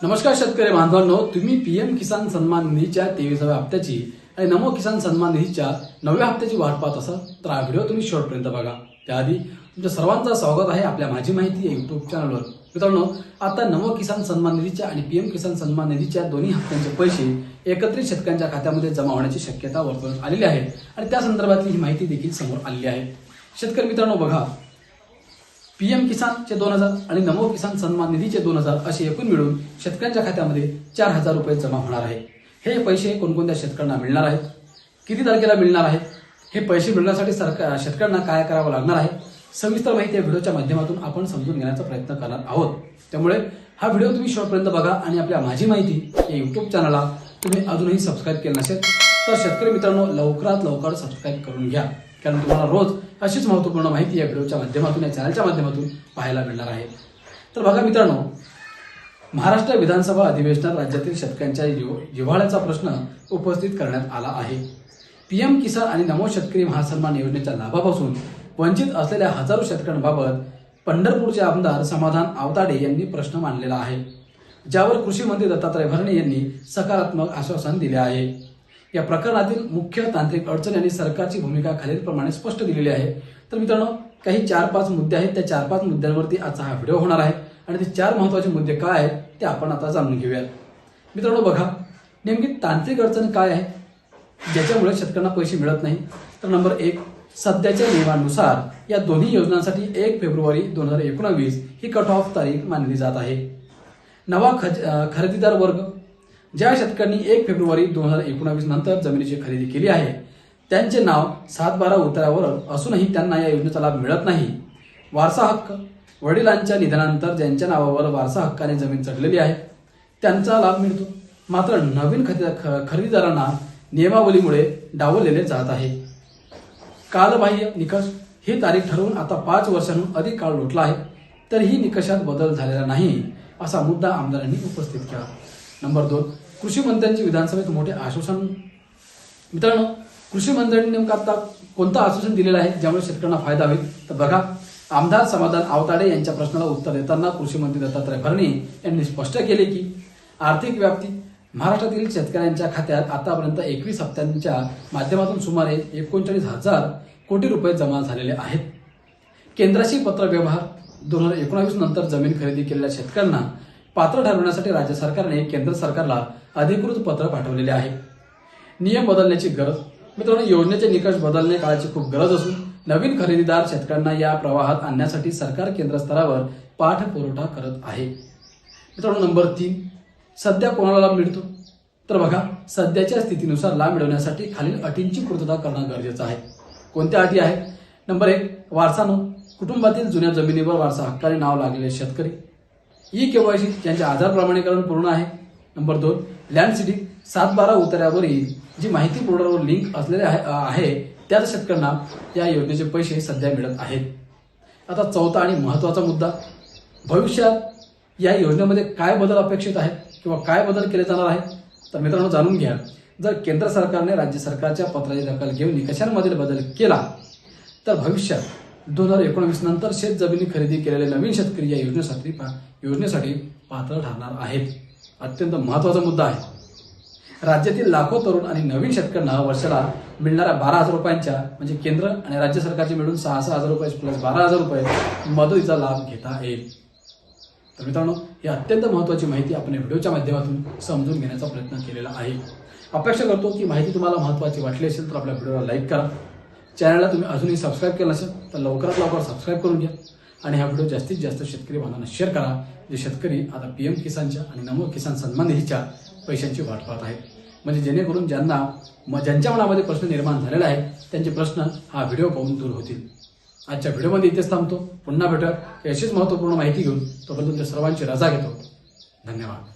नमस्कार शेतकरी बांधवांनो, तुम्ही पीएम किसान सन्मान निधीच्या 23व्या हप्त्याची आणि नमो किसान सन्मान निधीच्या 9व्या हप्त्याची वाट पाहत असाल तर हा व्हिडिओ तुम्ही शेवटपर्यंत बघा। त्याआधी तुमच्या सर्वांचं स्वागत आहे आपल्या माझी माहिती या युट्यूब चॅनलवर। मित्रांनो, आता नमो किसान सन्मान निधीच्या आणि पीएम किसान सन्मान निधीच्या दोन्ही हप्त्यांचे पैसे एकत्रित शेतकऱ्यांच्या खात्यामध्ये जमा होण्याची शक्यता वर्तवण्यात आलेली आहे आणि त्या संदर्भातली ही माहिती देखील समोर आलेली आहे। शेतकरी मित्रांनो बघा, पीएम किसानचे 2000 आणि नमो किसान सन्मान निधीचे 2000 असे एकूण मिळून शेतकऱ्यांच्या खात्यामध्ये 4000 रुपये जमा होणार आहे। हे पैसे कोणकोणत्या शेतकऱ्यांना मिळणार आहेत, किती तारखेला मिळणार आहेत, हे पैसे मिळण्यासाठी शेतकऱ्यांना काय करावं लागणार आहे, सविस्तर माहिती या व्हिडिओच्या माध्यमातून आपण समजून घेण्याचा प्रयत्न करणार आहोत। त्यामुळे हा व्हिडिओ तुम्ही शेवटपर्यंत बघा आणि आपल्या माझी माहिती या युट्यूब चॅनलला तुम्ही अजूनही सबस्क्राईब केलं नसेल तर शेतकरी मित्रांनो लवकरात लवकर सबस्क्राईब करून घ्या, कारण तुम्हाला रोज अशीच महत्त्वपूर्ण माहिती या व्हिडिओच्या माध्यमातून या चॅनलच्या माध्यमातून पाहायला मिळणार आहे। तर बघा मित्रांनो, महाराष्ट्र विधानसभा अधिवेशनात राज्यातील शेतकऱ्यांच्या जिव्हाळ्याचा प्रश्न उपस्थित करण्यात आला आहे। पीएम किसान आणि नमो शेतकरी महासन्मान योजनेच्या लाभापासून वंचित असलेल्या हजारो शेतकऱ्यांबाबत पंढरपूरचे आमदार समाधान आवताडे यांनी प्रश्न मांडलेला आहे, ज्यावर कृषी मंत्री दत्तात्रय भरणे यांनी सकारात्मक आश्वासन दिले आहे। या प्रकरणातील मुख्य तांत्रिक अडचण यांनी सरकारची भूमिका खालीलप्रमाणे स्पष्ट दिलेली आहे। तर मित्रांनो, काही 4-5 मुद्दे आहेत, त्या 4-5 मुद्द्यांवरती आजचा हा व्हिडिओ होणार आहे आणि ते 4 महत्त्वाचे मुद्दे काय आहेत ते आपण आता जाणून घेऊयात। मित्रांनो बघा, नेमकी तांत्रिक अडचण काय आहे ज्याच्यामुळे शेतकऱ्यांना पैसे मिळत नाही। तर नंबर 1, सध्याच्या नियमानुसार या दोन्ही योजनांसाठी 1 फेब्रुवारी 2019 ही कट ऑफ तारीख मानली जात आहे। नवा खरेदीदार वर्ग, ज्या शेतकऱ्यांनी 1 फेब्रुवारी 2019 नंतर जमिनीची खरेदी केली आहे त्यांचे नाव 7/12 उतार्यावर असूनही त्यांना या योजनेचा लाभ मिळत नाही। वारसा हक्क, वडिलांच्या निधनानंतर ज्यांच्या नावावर वारसा हक्काने जमीन चढलेली आहे त्यांचा लाभ मिळतो, मात्र नवीन खरेदीदारांना नियमावलीमुळे डावललेले जात आहे। कालबाह्य निकष, ही तारीख ठरवून आता 5 वर्षांहून अधिक काळ लोटला आहे तरीही निकषात बदल झालेला नाही असा मुद्दा आमदारांनी उपस्थित केला। नंबर 2, कृषी मंत्र्यांची विधानसभेत मोठे आश्वासन। मित्रांनो, कृषी मंत्र्यांनी नेमकं आता कोणतं आश्वासन दिलेलं आहे ज्यामुळे शेतकऱ्यांना फायदा होईल? तर बघा, आमदार समाधान आवताडे यांच्या प्रश्नाला उत्तर देताना कृषी मंत्री दत्तात्रय भरणे यांनी स्पष्ट केले की आर्थिक व्याप्ती महाराष्ट्रातील शेतकऱ्यांच्या खात्यात आतापर्यंत 21 हप्त्यांच्या माध्यमातून सुमारे 39,000 कोटी रुपये जमा झालेले आहेत। केंद्राशी पत्र व्यवहार, 2019 नंतर जमीन खरेदी केलेल्या शेतकऱ्यांना पात्र ठरवण्यासाठी राज्य सरकारने केंद्र सरकारला अधिकृत पत्र पाठवलेले आहे। नियम बदलण्याची गरज, मित्रांनो योजनेचे निकष बदलणे काळाची खूप गरज असून नवीन खरेदीदार शेतकऱ्यांना या प्रवाहात आणण्यासाठी सरकार केंद्र स्तरावर पाठपुरावा करत आहे। मित्रांनो नंबर 3, सध्या कोणाला लाभ मिळतो? तर बघा, सध्याच्या स्थितीनुसार लाभ मिळवण्यासाठी खालील अटींची पूर्तता करणं गरजेचं आहे। कोणत्या अटी आहेत? नंबर 1, वारसा नोंद, कुटुंबातील जुन्या जमिनीवर वारसा हक्काने नाव लागलेले शेतकरी। ई-केवायसी, ज्यांचे आधार प्रमाणीकरण पूर्ण आहे। नंबर 2, लँड सीडिंग, 7/12 उतार्यावरील जी माहिती पोर्टलवर लिंक असलेले आहे त्याच शेतकऱ्यांना या योजनेचे पैसे सध्या मिळत आहेत। आता चौथा आणि महत्त्वाचा मुद्दा, भविष्यात या योजनेमध्ये काय बदल अपेक्षित आहेत किंवा काय बदल केले जाणार आहेत? तर मित्रांनो जाणून घ्या, जर केंद्र सरकारने राज्य सरकारच्या पत्राची दखल घेऊन निकषांमधील बदल केला तर भविष्यात 2019 नंतर शेत जमिनी खरेदी केलेले नवीन शेतकरी या योजनेसाठी पात्र ठरणार आहेत। अत्यंत महत्त्वाचा मुद्दा आहे। राज्यातील लाखो तरुण आणि नवीन शेतकऱ्यांना वर्षाला मिळणाऱ्या 12,000 रुपयांच्या म्हणजे केंद्र आणि राज्य सरकारचे मिळून 6,000 रुपये प्लस 12,000 रुपये मदतीचा लाभ घेता येईल। तर मित्रांनो, ही अत्यंत महत्त्वाची माहिती आपण व्हिडिओच्या माध्यमातून समजून घेण्याचा प्रयत्न केलेला आहे। अपेक्षा करतो की माहिती तुम्हाला महत्त्वाची वाटली असेल तर आपल्या व्हिडिओला लाईक करा, चॅनलला तुम्ही अजूनही सबस्क्राईब केलं नसेल तर लवकरात लवकर सबस्क्राईब करून घ्या आणि हा व्हिडिओ जास्तीत जास्त शेतकरी बांधवांना शेअर करा, जे शेतकरी आता पीएम किसानच्या आणि नमो किसान सन्मान निधीच्या पैशांची वाट पाहत आहेत, म्हणजे जेणेकरून ज्यांच्या मनामध्ये प्रश्न निर्माण झालेला आहे त्यांचे प्रश्न हा व्हिडिओ पाहून दूर होतील। आजच्या व्हिडिओमध्ये इथेच थांबतो, पुन्हा भेटूया अशीच महत्त्वपूर्ण माहिती घेऊन। तोपर्यंत तुमच्या सर्वांची रजा घेतो। धन्यवाद।